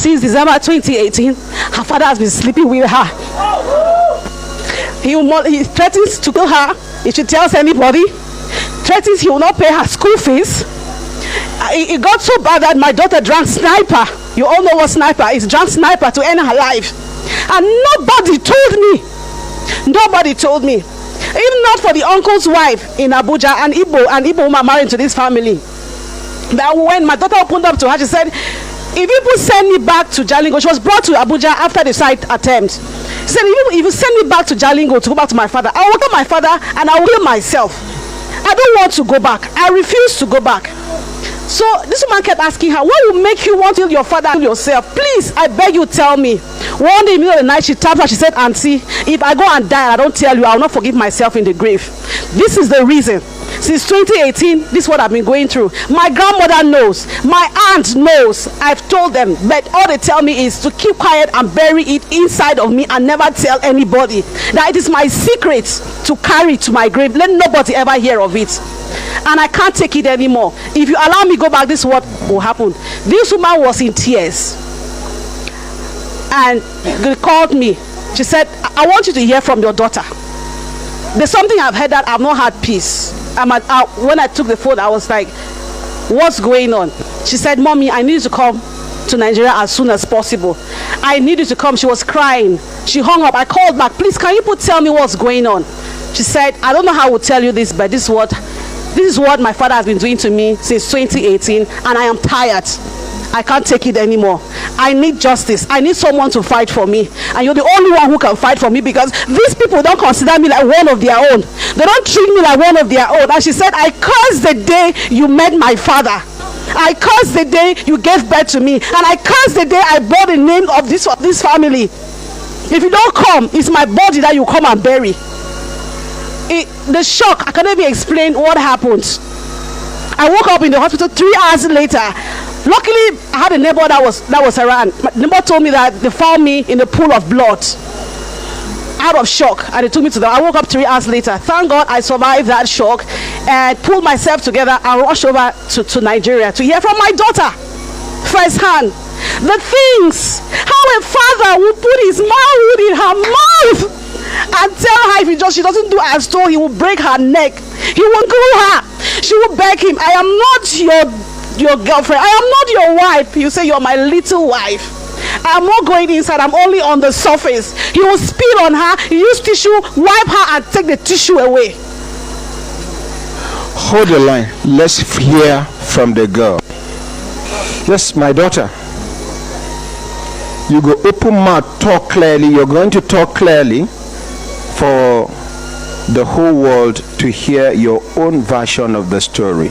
since December 2018, her father has been sleeping with her. He threatens to kill her if she tells anybody. Threatens he will not pay her school fees. It got so bad that my daughter drank Sniper. You all know what Sniper is. Drank Sniper to end her life. And nobody told me. Nobody told me. Even not for the uncle's wife in Abuja, and Igbo woman married to this family. That when my daughter opened up to her, she said, if people send me back to Jalingo, she was brought to Abuja after the side attempt. She said, if you send me back to Jalingo to go back to my father, I will kill my father and I will kill myself. I don't want to go back. I refuse to go back. So this woman kept asking her, what will make you want to kill your father and yourself? Please, I beg you, tell me. One day in the middle of the night, she tapped her. She said, Auntie, if I go and die and I don't tell you, I will not forgive myself in the grave. This is the reason. Since 2018, this is what I've been going through. My grandmother knows. My aunt knows. I've told them. But all they tell me is to keep quiet and bury it inside of me and never tell anybody. That it is my secret to carry to my grave. Let nobody ever hear of it. And I can't take it anymore. If you allow me go back, this is what will happen. This woman was in tears. And they called me. She said, I want you to hear from your daughter. There's something I've heard that I've not had peace. When I took the phone, I was like, what's going on? She said, Mommy, I need you to come to Nigeria as soon as possible. I need you to come. She was crying. She hung up. I called back. Please, can you tell me what's going on? She said, I don't know how I will tell you this, but this is what my father has been doing to me since 2018, and I am tired. I can't take it anymore. I need justice. I need someone to fight for me. And you're the only one who can fight for me, because these people don't consider me like one of their own. They don't treat me like one of their own. And she said, I curse the day you met my father. I curse the day you gave birth to me. And I curse the day I bore the name of this family. If you don't come, it's my body that you come and bury. The shock, I can't even explain what happened. I woke up in the hospital 3 hours later. Luckily, I had a neighbor that was around. My neighbor told me that they found me in a pool of blood, out of shock, and they took me to I woke up 3 hours later. Thank God I survived that shock and pulled myself together and rushed over to Nigeria to hear from my daughter firsthand. The things, how a father would put his mouth in her mouth and tell her if she doesn't do as told, he will break her neck. He will kill her. She will beg him, I am not your girlfriend. I am not your wife. You say you're my little wife. I'm not going inside. I'm only on the surface. He will spit on her, use tissue, wipe her and take the tissue away. Hold the line. Let's hear from the girl. Yes, my daughter. You go open mouth, talk clearly. You're going to talk clearly for the whole world to hear your own version of the story.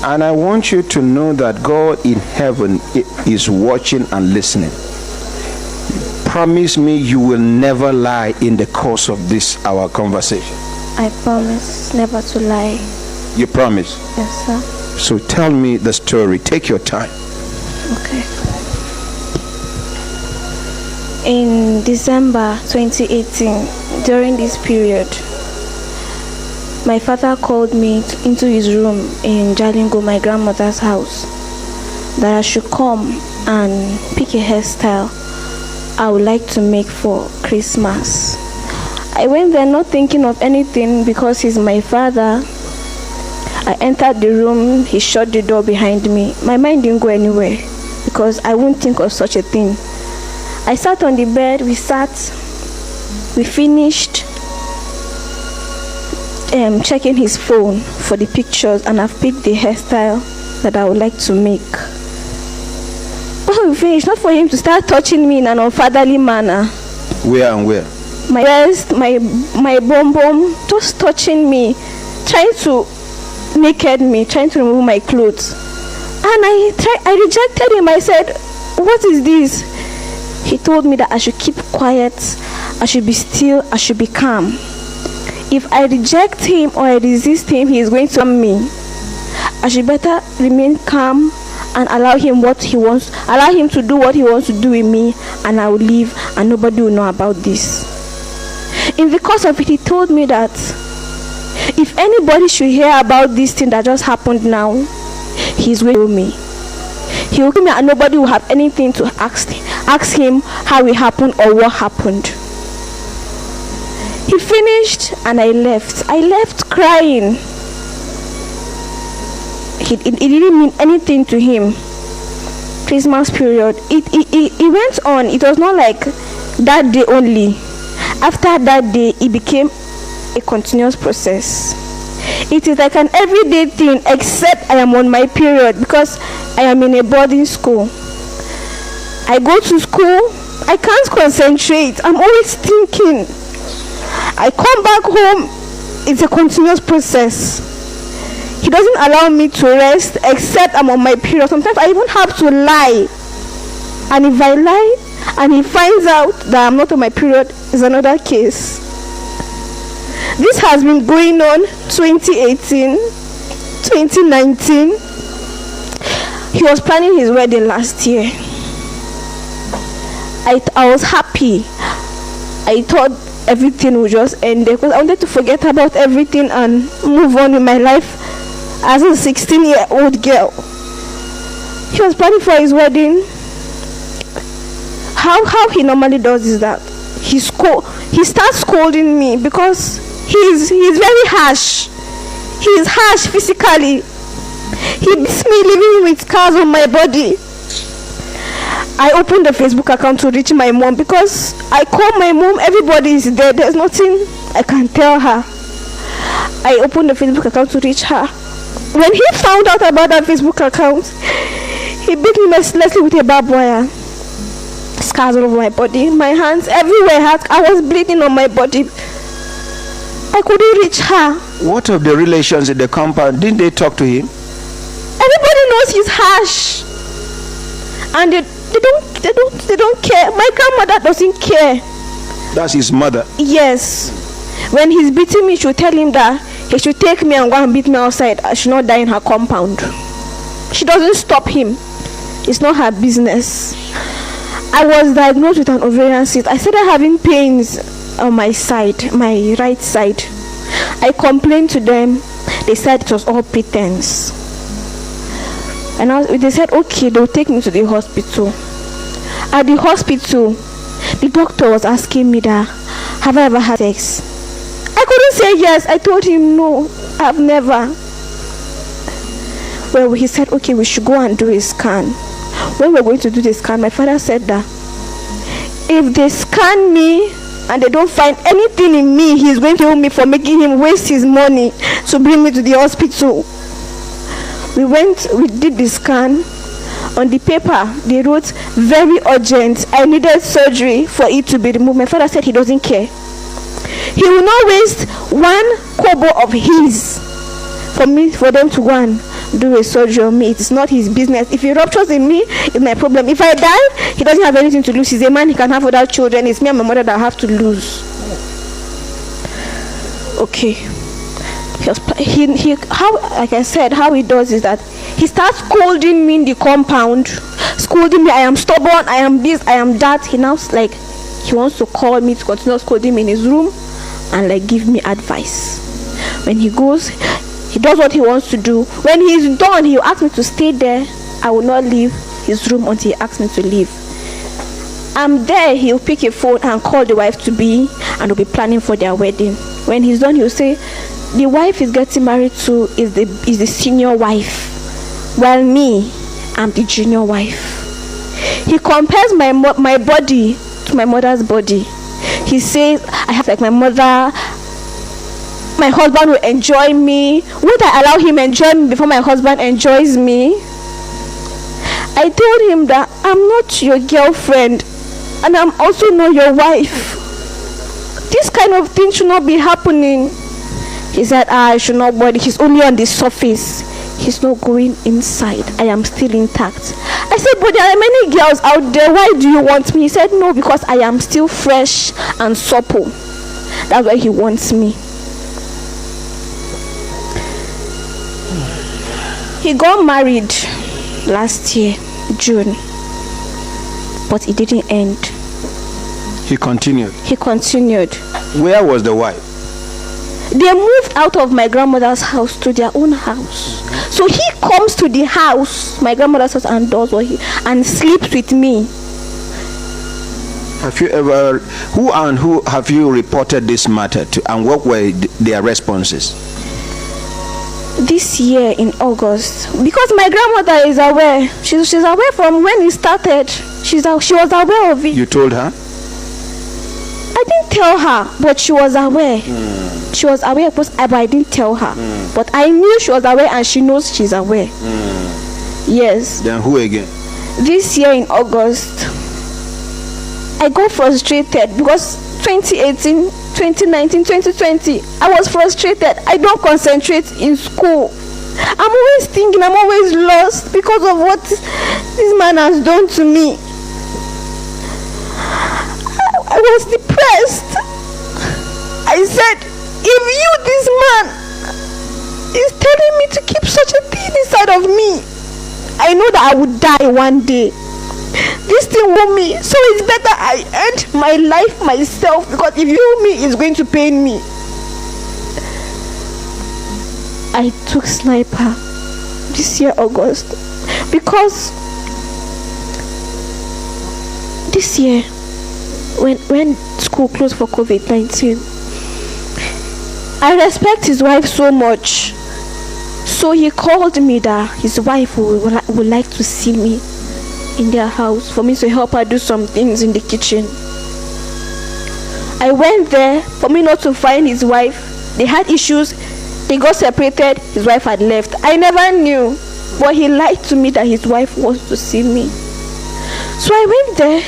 And I want you to know that God in heaven is watching and listening. Promise me you will never lie in the course of this our conversation. I promise never to lie. You promise? Yes, sir. So tell me the story. Take your time. Okay. In December 2018, during this period, my father called me into his room in Jalingo, my grandmother's house, that I should come and pick a hairstyle I would like to make for Christmas. I went there not thinking of anything because he's my father. I entered the room, he shut the door behind me. My mind didn't go anywhere because I wouldn't think of such a thing. I sat on the bed, we finished checking his phone for the pictures, and I've picked the hairstyle that I would like to make. When we finished, not for him to start touching me in an unfatherly manner. Where and where? My breast, my bum, just touching me, trying to naked me, trying to remove my clothes. And I rejected him. I said, what is this? He told me that I should keep quiet, I should be still, I should be calm. If I reject him or I resist him, he is going to harm me. I should better remain calm and allow him what he wants, allow him to do what he wants to do with me, and I will leave and nobody will know about this. In the course of it, he told me that if anybody should hear about this thing that just happened now, he's going to kill me. He will kill me and nobody will have anything to ask him how it happened or what happened. He finished and I left crying. It didn't mean anything to him. Christmas period, it went on. It was not like that day only. After that day, it became a continuous process. It is like an everyday thing, except I am on my period because I am in a boarding school. I go to school, I can't concentrate. I'm always thinking. I come back home, it's a continuous process. He doesn't allow me to rest except I'm on my period. Sometimes I even have to lie. And if I lie and he finds out that I'm not on my period, is another case. This has been going on 2018, 2019. He was planning his wedding last year. I was happy. I thought everything would just end there because I wanted to forget about everything and move on with my life as a 16-year-old girl. He was planning for his wedding. How he normally does is that he starts scolding me because he's very harsh. He is harsh physically. He beats me living with scars on my body. I opened the Facebook account to reach my mom because I call my mom, everybody is there. There's nothing I can tell her. I opened the Facebook account to reach her. When he found out about that Facebook account, he beat me mercilessly with a barbed wire. Scars all over my body, my hands, everywhere. I was bleeding on my body. I couldn't reach her. What of the relations in the compound? Didn't they talk to him? Everybody knows he's harsh. And they don't care. My grandmother doesn't care. That's his mother. Yes. When he's beating me, she'll tell him that he should take me and go and beat me outside. I should not die in her compound. She doesn't stop him. It's not her business. I was diagnosed with an ovarian cyst. I started having pains on my side, my right side. I complained to them. They said it was all pretense. And they said, okay, they'll take me to the hospital. At the hospital, the doctor was asking me that, have I ever had sex? I couldn't say yes. I told him no, I've never. Well, he said, okay, we should go and do a scan. When we're going to do the scan, my father said that if they scan me and they don't find anything in me, he's going to kill me for making him waste his money to bring me to the hospital. We did the scan. On the paper, they wrote, very urgent. I needed surgery for it to be removed. My father said he doesn't care. He will not waste 1 kobo of his for them to go and do a surgery on me. It's not his business. If he ruptures in me, it's my problem. If I die, he doesn't have anything to lose. He's a man, he can have other children. It's me and my mother that have to lose. Okay. Like I said, how he does is that he starts scolding me in the compound, scolding me. I am stubborn, I am this, I am that. He now he wants to call me to continue scolding me in his room and give me advice. When he goes, he does what he wants to do. When he's done, he'll ask me to stay there. I will not leave his room until he asks me to leave. I'm there, he'll pick a phone and call the wife to be, and we'll be planning for their wedding. When he's done, he'll say, the wife is getting married to is the senior wife, while me, I'm the junior wife. He compares my body to my mother's body. He says, I have like my mother. My husband will enjoy me. Would I allow him enjoy me before my husband enjoys me? I told him that I'm not your girlfriend and I'm also not your wife. This kind of thing should not be happening. He said, I should not worry. He's only on the surface. He's not going inside. I am still intact. I said, but there are many girls out there. Why do you want me? He said, no, because I am still fresh and supple. That's why he wants me. He got married last year, June. But it didn't end. He continued. Where was the wife? They moved out of my grandmother's house to their own house. So he comes to the house, my grandmother's house, and does what and sleeps with me. Have you ever, who have you reported this matter to, and what were their responses? This year in August, because my grandmother is aware. She's aware from when it started. She was aware of it. You told her? I didn't tell her, but she was aware. She was aware, but I didn't tell her. But I knew she was aware, and she knows she's aware. Yes. Then who again? This year in August, I got frustrated because 2018, 2019, 2020, I was frustrated. I don't concentrate in school. I'm always thinking, I'm always lost because of what this man has done to me. I was depressed. I said, if this man is telling me to keep such a thing inside of me, I know that I would die one day. This thing will me, so it's better I end my life myself, because if you heal me, it's going to pain me. I took sniper this year August because this year when school closed for COVID-19, I respect his wife so much, so he called me that his wife would like to see me in their house for me to help her do some things in the kitchen. I went there for me not to find his wife. They had issues, they got separated, his wife had left. I never knew, but he lied to me that his wife wants to see me. So I went there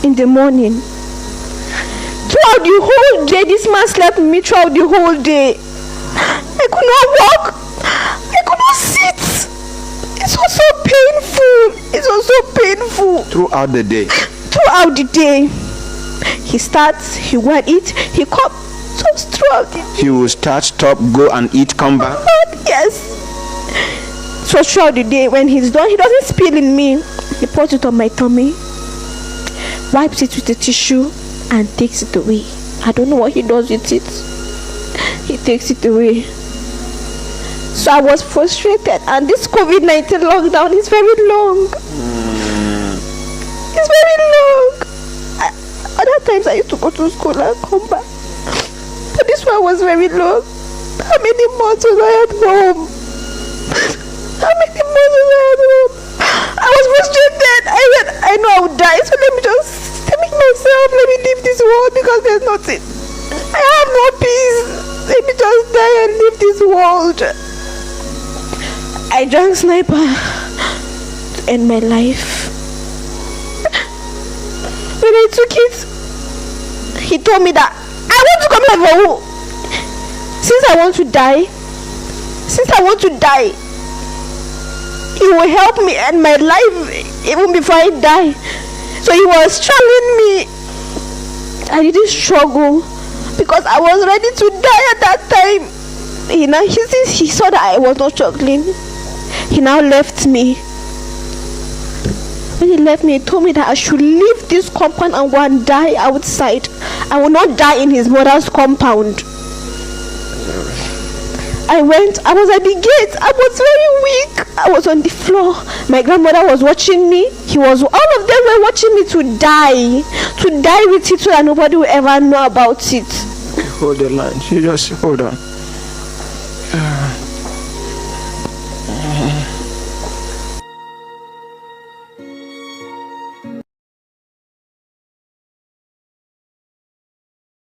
in the morning. Throughout the whole day, this man slept with me throughout the whole day. I could not walk, I could not sit. It was so painful. It was so painful. Throughout the day? Throughout the day. He starts, he go and eat, he come, just throughout the day. He will start, stop, go and eat, come back? Yes. So throughout the day, when he's done, he doesn't spill in me. He puts it on my tummy, wipes it with a tissue, and takes it away. I don't know what he does with it. He takes it away. So I was frustrated, and this COVID-19 lockdown is very long. It's very long. Other times I used to go to school and come back, but this one was very long. How many months was I at home? How many months was I at home? I was frustrated. I said, I know I would die, so let me just make myself, let me leave this world, because there's nothing. I have no peace. Let me just die and leave this world. I drank sniper to end my life. When I took it, he told me that I want to come here for who? Since I want to die, he will help me end my life even before I die. So he was struggling me. I didn't struggle because I was ready to die at that time. He saw that I was not struggling. He now left me. When he left me, he told me that I should leave this compound and go and die outside. I will not die in his mother's compound. I went, I was at the gate, I was very weak. I was on the floor. My grandmother was watching me. All of them were watching me to die with it, so that nobody will ever know about it. Hold the line. You just hold on.